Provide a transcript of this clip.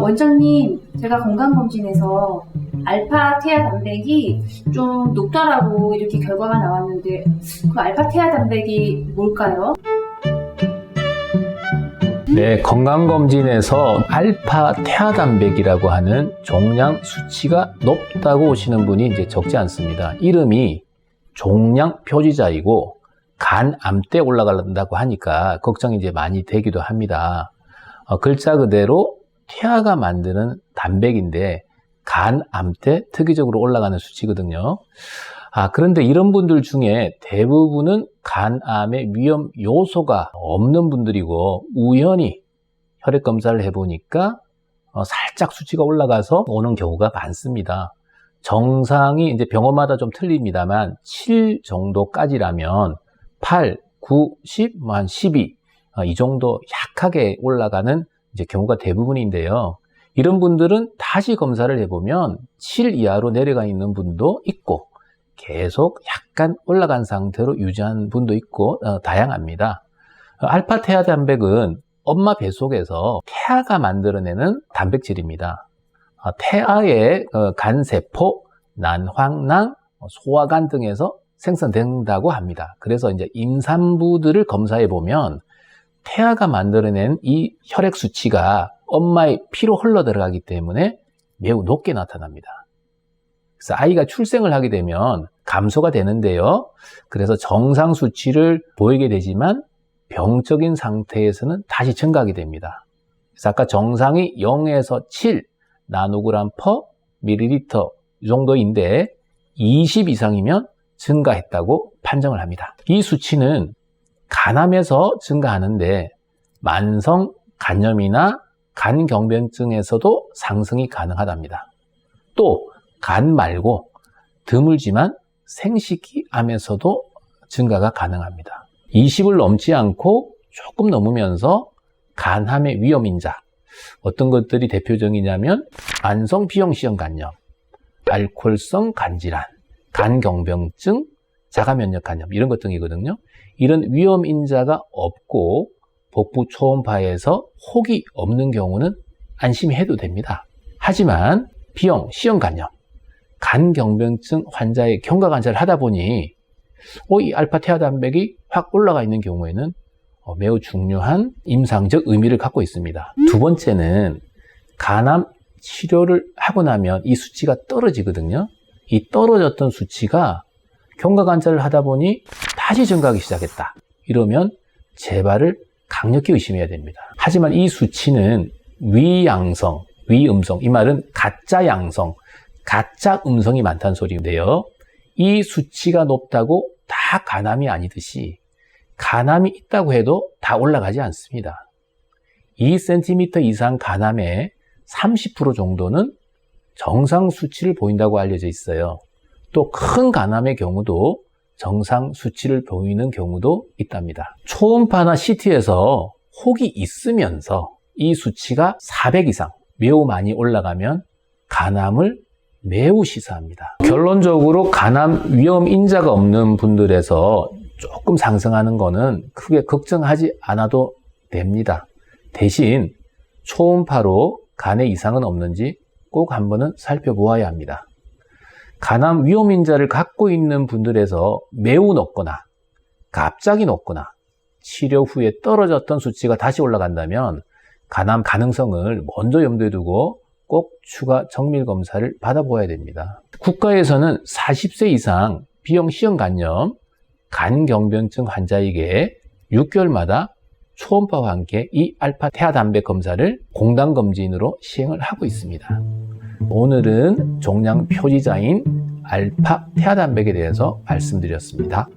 원장님, 제가 건강검진에서 알파 태아 단백이 좀 높다라고 이렇게 결과가 나왔는데 그 알파 태아 단백이 뭘까요? 네, 건강검진에서 알파 태아단백이라고 하는 종양 수치가 높다고 오시는 분이 이제 적지 않습니다. 이름이 종양 표지자이고 간암대 올라간다고 하니까 걱정이 이제 많이 되기도 합니다. 글자 그대로 태아가 만드는 단백인데 간암 때 특이적으로 올라가는 수치거든요. 그런데 이런 분들 중에 대부분은 간암의 위험 요소가 없는 분들이고 우연히 혈액 검사를 해보니까 살짝 수치가 올라가서 오는 경우가 많습니다. 정상이 이제 병원마다 좀 틀립니다만 7 정도까지라면 8, 9, 10, 한 12, 이 정도 약하게 올라가는 이제 경우가 대부분인데요. 이런 분들은 다시 검사를 해보면 7 이하로 내려가 있는 분도 있고 계속 약간 올라간 상태로 유지한 분도 있고 다양합니다. 알파 태아 단백은 엄마 뱃속에서 태아가 만들어내는 단백질입니다. 태아의 간세포, 난황낭, 소화관 등에서 생성된다고 합니다. 그래서 이제 임산부들을 검사해 보면 태아가 만들어낸 이 혈액 수치가 엄마의 피로 흘러 들어가기 때문에 매우 높게 나타납니다. 그래서 아이가 출생을 하게 되면 감소가 되는데요. 그래서 정상 수치를 보이게 되지만 병적인 상태에서는 다시 증가하게 됩니다. 그래서 아까 정상이 0에서 7 나노그램 퍼 밀리리터 이 정도인데 20 이상이면 증가했다고 판정을 합니다. 이 수치는 간암에서 증가하는데 만성 간염이나 간경변증에서도 상승이 가능하답니다. 또 간 말고 드물지만 생식기암에서도 증가가 가능합니다. 20을 넘지 않고 조금 넘으면서 간암의 위험인자, 어떤 것들이 대표적이냐면 만성 B형 간염, 알코올성 간질환, 간경병증, 자가면역 간염 이런 것 등이거든요. 이런 위험인자가 없고 복부 초음파에서 혹이 없는 경우는 안심해도 됩니다. 하지만 B형 C형 간염, 간경병증 환자의 경과관찰을 하다 보니 이 알파 태아 단백이 확 올라가 있는 경우에는 매우 중요한 임상적 의미를 갖고 있습니다. 두 번째는 간암 치료를 하고 나면 이 수치가 떨어지거든요. 이 떨어졌던 수치가 경과관찰을 하다 보니 다시 증가하기 시작했다. 이러면 재발을 강력히 의심해야 됩니다. 하지만 이 수치는 위양성, 위음성, 이 말은 가짜 양성, 가짜 음성이 많다는 소리인데요. 이 수치가 높다고 다 간암이 아니듯이 간암이 있다고 해도 다 올라가지 않습니다. 2cm 이상 간암의 30% 정도는 정상 수치를 보인다고 알려져 있어요. 또 큰 간암의 경우도 정상 수치를 보이는 경우도 있답니다. 초음파나 CT에서 혹이 있으면서 이 수치가 400 이상 매우 많이 올라가면 간암을 매우 시사합니다. 결론적으로 간암 위험 인자가 없는 분들에서 조금 상승하는 거는 크게 걱정하지 않아도 됩니다. 대신 초음파로 간에 이상은 없는지 꼭 한번은 살펴보아야 합니다. 간암 위험 인자를 갖고 있는 분들에서 매우 높거나 갑자기 높거나 치료 후에 떨어졌던 수치가 다시 올라간다면 간암 가능성을 먼저 염두에 두고 꼭 추가 정밀 검사를 받아보아야 됩니다. 국가에서는 40세 이상 B형 C형 간염, 간경변증 환자에게 6개월마다 초음파와 함께 이 알파 태아 단백 검사를 공단검진으로 시행을 하고 있습니다. 오늘은 종양 표지자인 알파 태아 단백에 대해서 말씀드렸습니다.